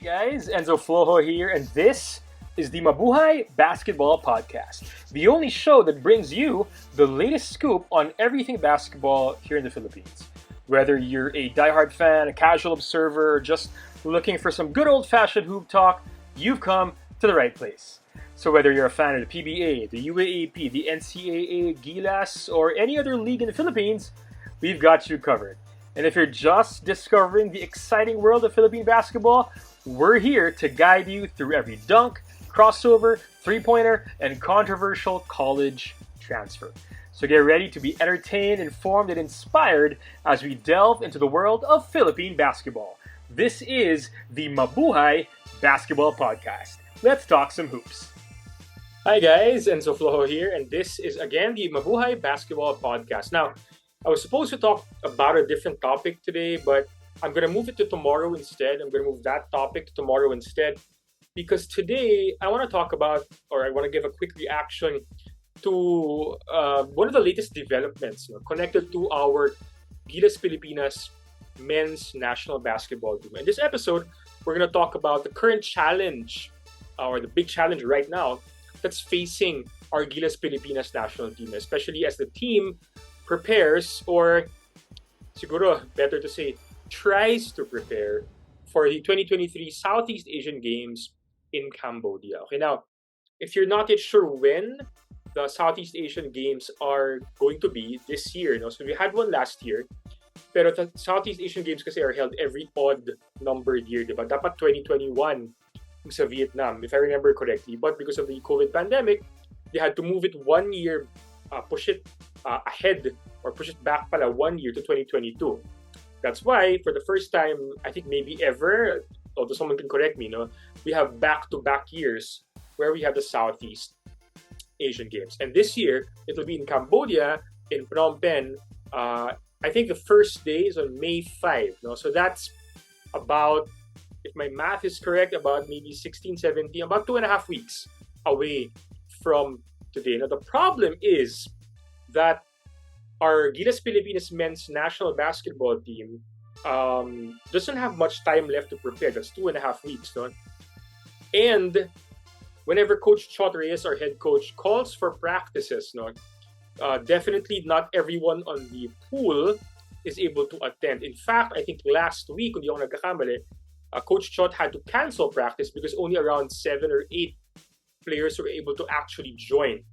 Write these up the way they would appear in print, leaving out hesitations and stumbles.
Guys, Enzo Flojo here, and this is the Mabuhay Basketball Podcast, the only show that brings you the latest scoop on everything basketball here in the Philippines. Whether you're a diehard fan, a casual observer, or just looking for some good old-fashioned hoop talk, you've come to the right place. So whether you're a fan of the PBA, the UAAP, the NCAA, Gilas, or any other league in the Philippines, we've got you covered. And if you're just discovering the exciting world of Philippine basketball, we're here to guide you through every dunk, crossover, three-pointer, and controversial college transfer. So get ready to be entertained, informed, and inspired as we delve into the world of Philippine basketball. This is the Mabuhay Basketball Podcast. Let's talk some hoops. Hi guys, Enzo Flojo here, and this is again the Mabuhay Basketball Podcast. Now, I was supposed to talk about a different topic today, but I'm going to move it to tomorrow instead. I'm going to move that topic to tomorrow instead because today I want to talk about, or I want to give a quick reaction to one of the latest developments connected to our Gilas Pilipinas men's national basketball team. In this episode, we're going to talk about the current challenge, or the big challenge right now, that's facing our Gilas Pilipinas national team, especially as the team prepares, or siguro better to say, tries to prepare for the 2023 Southeast Asian Games in Cambodia. Okay, now, if you're not yet sure when the Southeast Asian Games are going to be this year, so we had one last year, pero the Southeast Asian Games kasi are held every odd numbered year, diba? Dapat 2021 sa Vietnam, if I remember correctly. But because of the COVID pandemic, they had to move it 1 year, push it ahead, or push it back pala 1 year to 2022. That's why, for the first time, I think maybe ever, although someone can correct me, we have back-to-back years where we have the Southeast Asian Games. And this year, it'll be in Cambodia, in Phnom Penh. I think the first day is on May 5. So that's about, if my math is correct, about maybe 16, 17, about 2.5 weeks away from today. Now, the problem is that our Gilas Pilipinas men's national basketball team doesn't have much time left to prepare. That's 2.5 weeks. And whenever Coach Chot Reyes, our head coach, calls for practices, definitely not everyone on the pool is able to attend. In fact, I think last week, kung di ako nagkakamali, Coach Chot had to cancel practice because only around 7 or 8 players were able to actually join.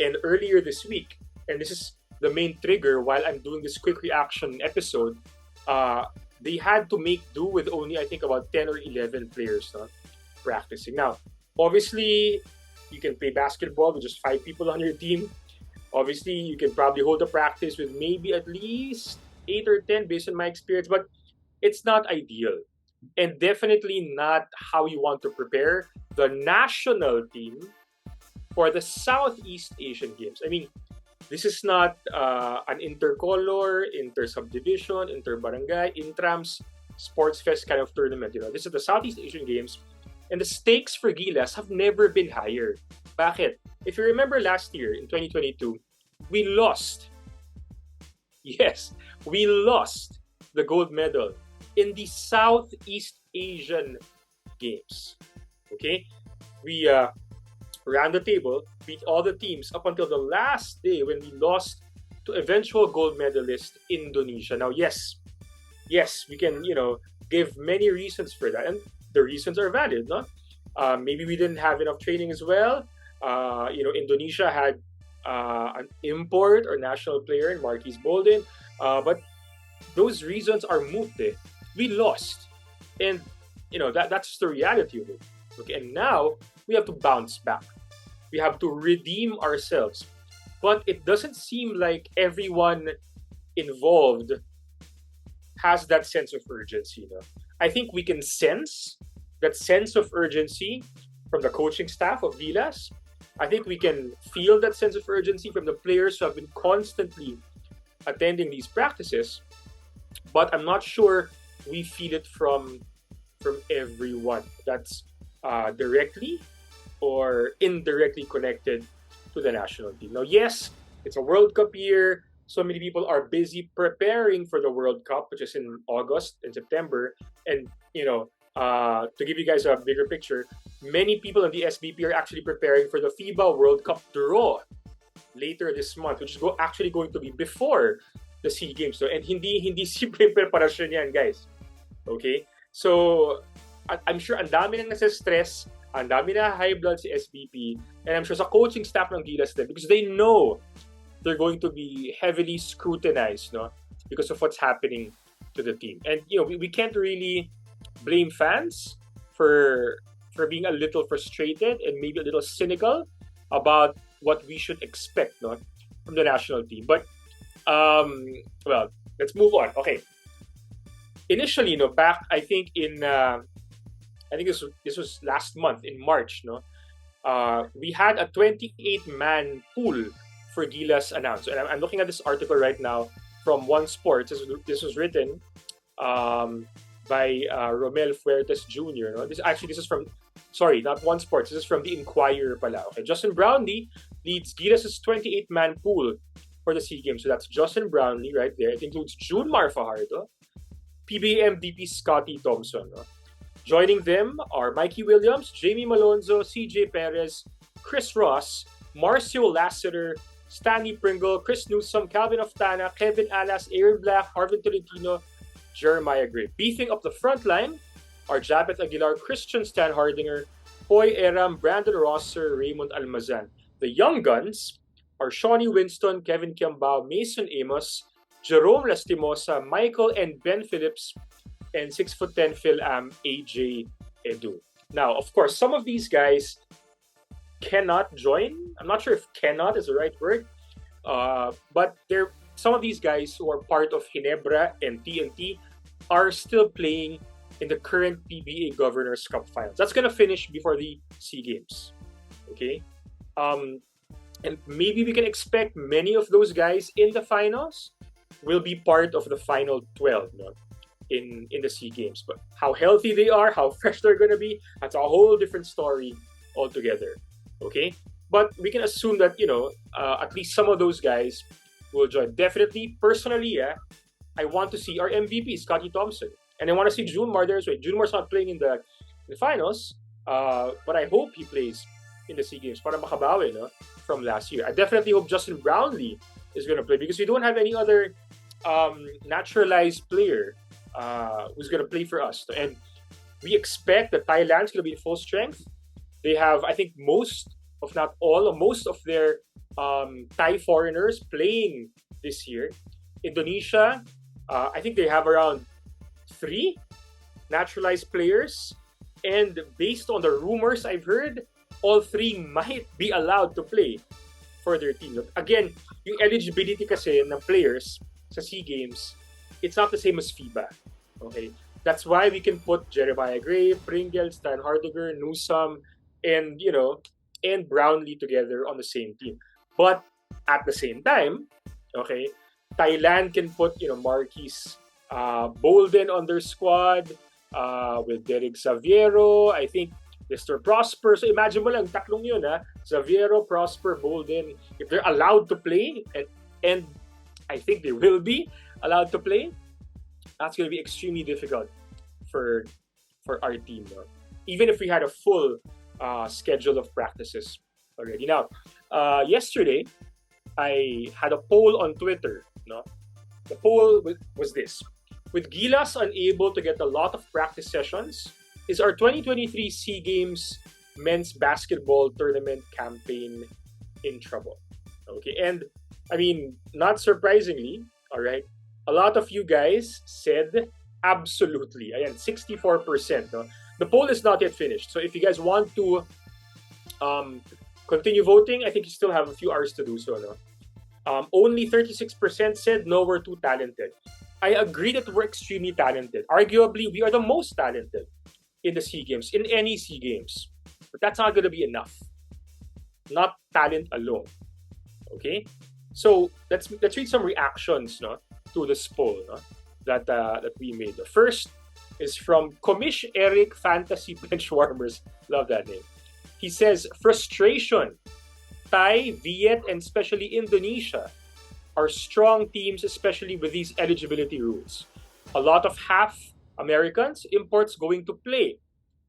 And earlier this week, and this is the main trigger while I'm doing this quick reaction episode, they had to make do with only, I think, about 10 or 11 players practicing. Now, obviously, you can play basketball with just 5 people on your team. Obviously, you can probably hold a practice with maybe at least 8 or 10 based on my experience, but it's not ideal. And definitely not how you want to prepare the national team for the Southeast Asian Games. I mean, this is not an intercolor, inter-subdivision, inter-barangay, intrams, sports fest kind of tournament. This is the Southeast Asian Games, and the stakes for Gilas have never been higher. Bakit? If you remember last year, in 2022, we lost. Yes, we lost the gold medal in the Southeast Asian Games. Okay? We ran the table, beat all the teams up until the last day when we lost to eventual gold medalist Indonesia. Now, yes, we can, give many reasons for that, and the reasons are valid, no? Maybe we didn't have enough training as well. Indonesia had an import or national player in Marquise Bolden, but those reasons are moot. We lost, and that's the reality of it. Okay, and now we have to bounce back. We have to redeem ourselves. But it doesn't seem like everyone involved has that sense of urgency. I think we can sense that sense of urgency from the coaching staff of Gilas. I think we can feel that sense of urgency from the players who have been constantly attending these practices. But I'm not sure we feel it from everyone that's directly or indirectly connected to the national team. Now, yes, It's a World Cup year. So many people are busy preparing for the World Cup, which is in August and September. And, to give you guys a bigger picture, many people in the SBP are actually preparing for the FIBA World Cup draw later this month, which is actually going to be before the SEA Games. So, and hindi simple preparasyon yan, guys. Okay? So, I'm sure ang dami nang nasa-stress, ang dami na high blood si SBP, and I'm sure sa coaching staff ng Gilas din, because they know they're going to be heavily scrutinized, no, because of what's happening to the team. And we can't really blame fans for being a little frustrated and maybe a little cynical about what we should expect, no, from the national team. But well, let's move on. Okay. Initially, back I think this was last month in March, no, we had a 28-man pool for Gilas announced. And I'm looking at this article right now from One Sports. This was written by Romel Fuertes Jr. No? This is from, sorry, not One Sports. This is from the Inquirer pala. Okay, Justin Brownlee leads Gilas' 28-man pool for the SEA Games. So that's Justin Brownlee right there. It includes Junmar Fajardo, PBA MVP Scotty Thompson. No? Joining them are Mikey Williams, Jamie Malonzo, CJ Perez, Chris Ross, Marcio Lassiter, Stanley Pringle, Chris Newsom, Calvin Oftana, Kevin Alas, Aaron Black, Arvin Tolentino, Jeremiah Gray. Beefing up the front line are Japeth Aguilar, Christian Stan Hardinger, Hoy Eram, Brandon Rosser, Raymond Almazan. The young guns are Shawnee Winston, Kevin Kiambao, Mason Amos, Jerome Lastimosa, Michael and Ben Phillips, and 6'10" Phil AJ Edu. Now, of course, some of these guys cannot join. I'm not sure if cannot is the right word, but some of these guys who are part of Ginebra and TNT are still playing in the current PBA Governors Cup Finals. That's gonna finish before the SEA Games. Okay, and maybe we can expect many of those guys in the finals will be part of the final 12, no? in the SEA Games. But how healthy they are, how fresh they're gonna be, that's a whole different story altogether. Okay, but we can assume that at least some of those guys will join. Definitely, personally, I want to see our MVP Scotty Thompson, and I want to see Junmar there as well. Junmar's not playing in the finals, but I hope he plays in the SEA Games para makabawi, no, from last year. I definitely hope Justin Brownlee is going to play because we don't have any other naturalized player who's going to play for us, and we expect that Thailand's going to be full strength. They have, I think, most of their Thai foreigners playing this year. Indonesia, I think they have around 3 naturalized players. And based on the rumors I've heard, all 3 might be allowed to play for their team. Again, yung eligibility kasi ng players sa SEA Games, it's not the same as FIBA. Okay? That's why we can put Jeremiah Gray, Pringle, Stan Hardinger, Newsom, and Brownlee together on the same team. But at the same time, okay, Thailand can put Marquis Bolden on their squad with Derek Xaviero. I think Mr. Prosper. So imagine mo lang tatlong yun, Xaviero, Prosper, Bolden. If they're allowed to play, and I think they will be allowed to play, that's going to be extremely difficult for our team. No? Even if we had a full schedule of practices already. Now, yesterday, I had a poll on Twitter. No, the poll was this: with Gilas unable to get a lot of practice sessions, is our 2023 SEA Games men's basketball tournament campaign in trouble? Okay, and I mean, not surprisingly, all right, a lot of you guys said absolutely. Ayan, 64%. No? The poll is not yet finished. So if you guys want to continue voting, I think you still have a few hours to do so. No? Only 36% said no, we're too talented. I agree that we're extremely talented. Arguably, we are the most talented in the SEA Games, in any SEA Games. But that's not going to be enough. Not talent alone. Okay? So let's read some reactions, no, to this poll, no, that we made. The first is from Commish Eric Fantasy Benchwarmers. Love that name. He says, frustration. Thai, Viet, and especially Indonesia are strong teams, especially with these eligibility rules. A lot of half Americans, imports going to play.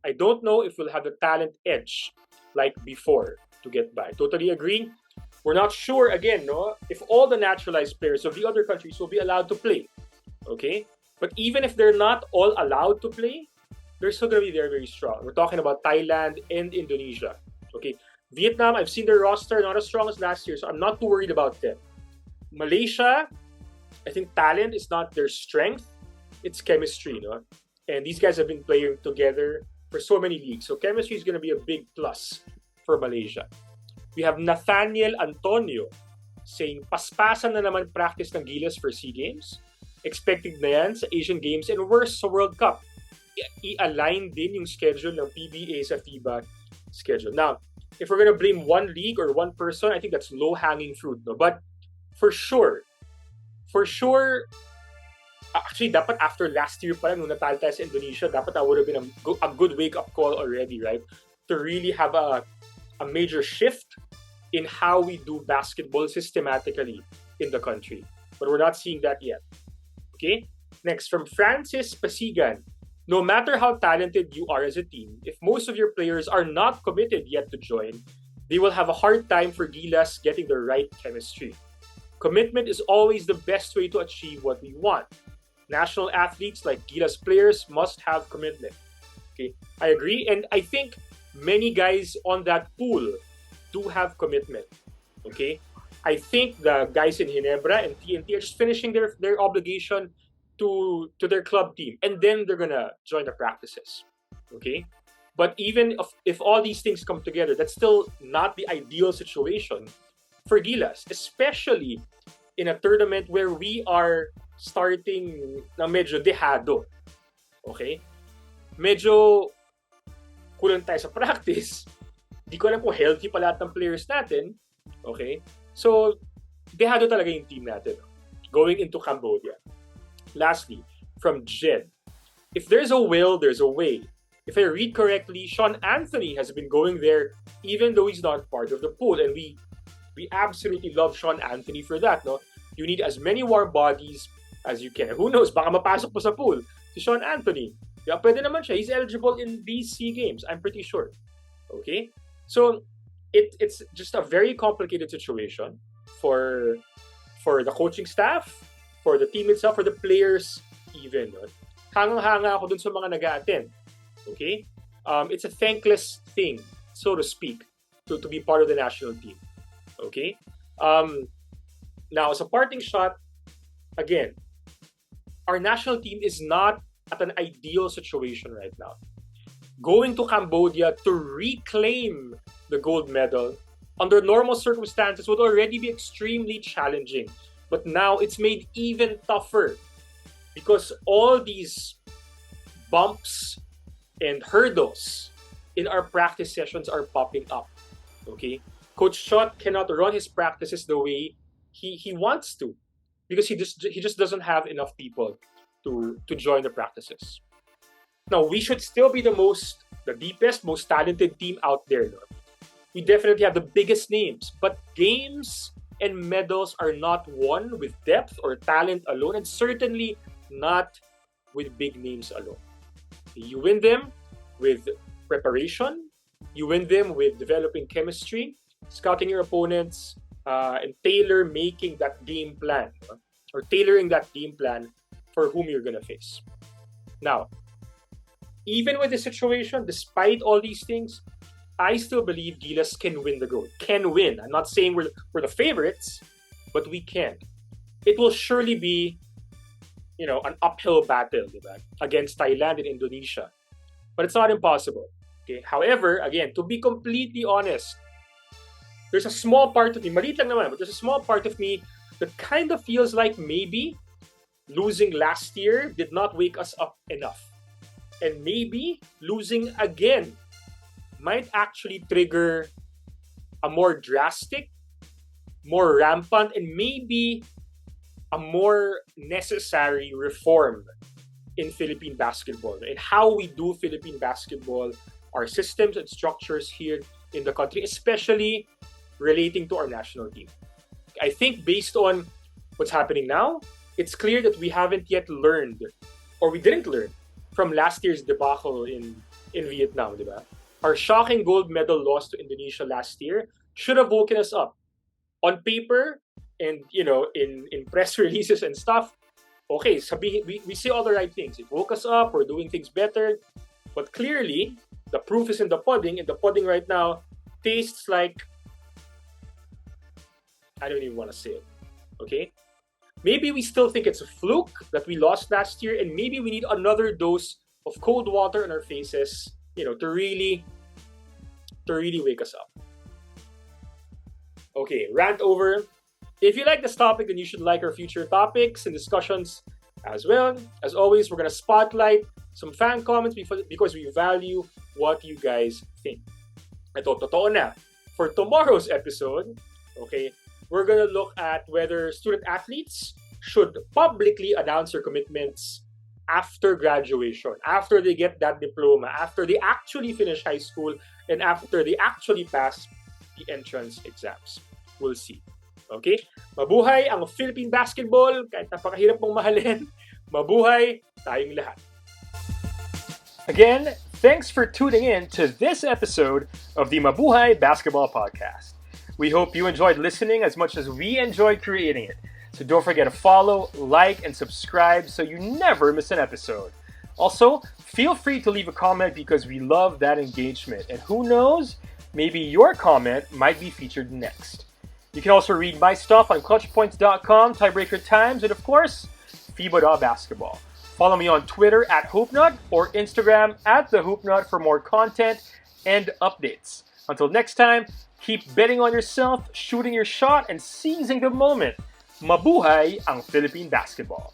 I don't know if we'll have the talent edge like before to get by. Totally agree. We're not sure again, no, if all the naturalized players of the other countries will be allowed to play. Okay? But even if they're not all allowed to play, they're still gonna be very, very strong. We're talking about Thailand and Indonesia. Okay. Vietnam, I've seen their roster, not as strong as last year, so I'm not too worried about them. Malaysia, I think talent is not their strength, it's chemistry, no? And these guys have been playing together for so many leagues. So chemistry is going to be a big plus for Malaysia. We have Nathaniel Antonio saying, paspasan na naman practice ng Gilas for SEA Games. Expected na yan sa Asian Games and worse sa World Cup. I-align din yung schedule ng PBA sa FIBA schedule. Now, if we're going to blame one league or one person, I think that's low-hanging fruit. No? But for sure, actually, dapat after last year pa lang, nung natalo tayo sa Indonesia, dapat that would have been a good wake-up call already, right? To really have a major shift in how we do basketball systematically in the country. But we're not seeing that yet. Okay? Next, from Francis Pasigan. No matter how talented you are as a team, if most of your players are not committed yet to join, they will have a hard time for Gilas getting the right chemistry. Commitment is always the best way to achieve what we want. National athletes like Gilas players must have commitment. Okay, I agree, and I think many guys on that pool do have commitment. Okay, I think the guys in Ginebra and TNT are just finishing their obligation to their club team, and then they're gonna join the practices. Okay, but even if all these things come together, that's still not the ideal situation for Gilas, especially in a tournament where we are starting na medyo dehado. Okay? Medyo kulang tayo sa practice. Di ko alam kung healthy pa lahat ng players natin. Okay? So, dehado talaga yung team natin. Going into Cambodia. Lastly, from Jed. If there's a will, there's a way. If I read correctly, Sean Anthony has been going there even though he's not part of the pool. And we absolutely love Sean Anthony for that, no? You need as many warm bodies as you can. Who knows? Baka mapasok po sa pool si Sean Anthony. Yeah, pwede naman siya. He's eligible in these SEA Games. I'm pretty sure. Okay? So, it's just a very complicated situation for the coaching staff, for the team itself, for the players even. No? Hangang-hanga ako dun sa mga nag-a-attend. Okay? It's a thankless thing, so to speak, to be part of the national team. Okay? Now, as a parting shot, again, our national team is not at an ideal situation right now. Going to Cambodia to reclaim the gold medal under normal circumstances would already be extremely challenging. But now it's made even tougher because all these bumps and hurdles in our practice sessions are popping up. Okay? Coach Shot cannot run his practices the way he wants to because he just doesn't have enough people to join the practices. Now, we should still be the deepest, most talented team out there. No? We definitely have the biggest names, but games and medals are not won with depth or talent alone, and certainly not with big names alone. You win them with preparation, you win them with developing chemistry, scouting your opponents, and making that game plan, or tailoring that game plan for whom you're going to face. Now, even with the situation, despite all these things, I still believe Gilas can win the gold. Can win. I'm not saying we're the favorites, but we can. It will surely be, an uphill battle, diba? Against Thailand and Indonesia. But it's not impossible. Okay. However, again, to be completely honest, there's a small part of me, maliit lang naman, but there's a small part of me that kind of feels like maybe losing last year did not wake us up enough. And maybe losing again might actually trigger a more drastic, more rampant, and maybe a more necessary reform in Philippine basketball, in how we do Philippine basketball, our systems and structures here in the country, especially relating to our national team. I think based on what's happening now, it's clear that we haven't yet learned, or we didn't learn, from last year's debacle in Vietnam, di ba? Our shocking gold medal loss to Indonesia last year should have woken us up. On paper, and in press releases and stuff, okay, we say all the right things. It woke us up, we're doing things better, but clearly, the proof is in the pudding, and the pudding right now tastes like, I don't even want to say it, okay? Maybe we still think it's a fluke that we lost last year, and maybe we need another dose of cold water in our faces, to really wake us up. Okay, rant over. If you like this topic, then you should like our future topics and discussions as well. As always, we're going to spotlight some fan comments because we value what you guys think. Ito, totoo na. For tomorrow's episode, okay, we're going to look at whether student athletes should publicly announce their commitments after graduation, after they get that diploma, after they actually finish high school, and after they actually pass the entrance exams. We'll see. Okay? Mabuhay ang Philippine Basketball, kahit napakahirap mong mahalin. Mabuhay tayong lahat. Again, thanks for tuning in to this episode of the Mabuhay Basketball Podcast. We hope you enjoyed listening as much as we enjoyed creating it. So don't forget to follow, like, and subscribe so you never miss an episode. Also, feel free to leave a comment because we love that engagement. And who knows, maybe your comment might be featured next. You can also read my stuff on clutchpoints.com, Tiebreaker Times, and of course, FIBA.basketball. Follow me on Twitter at Hoopnut or Instagram at TheHoopnut for more content and updates. Until next time, keep betting on yourself, shooting your shot, and seizing the moment. Mabuhay ang Philippine Basketball.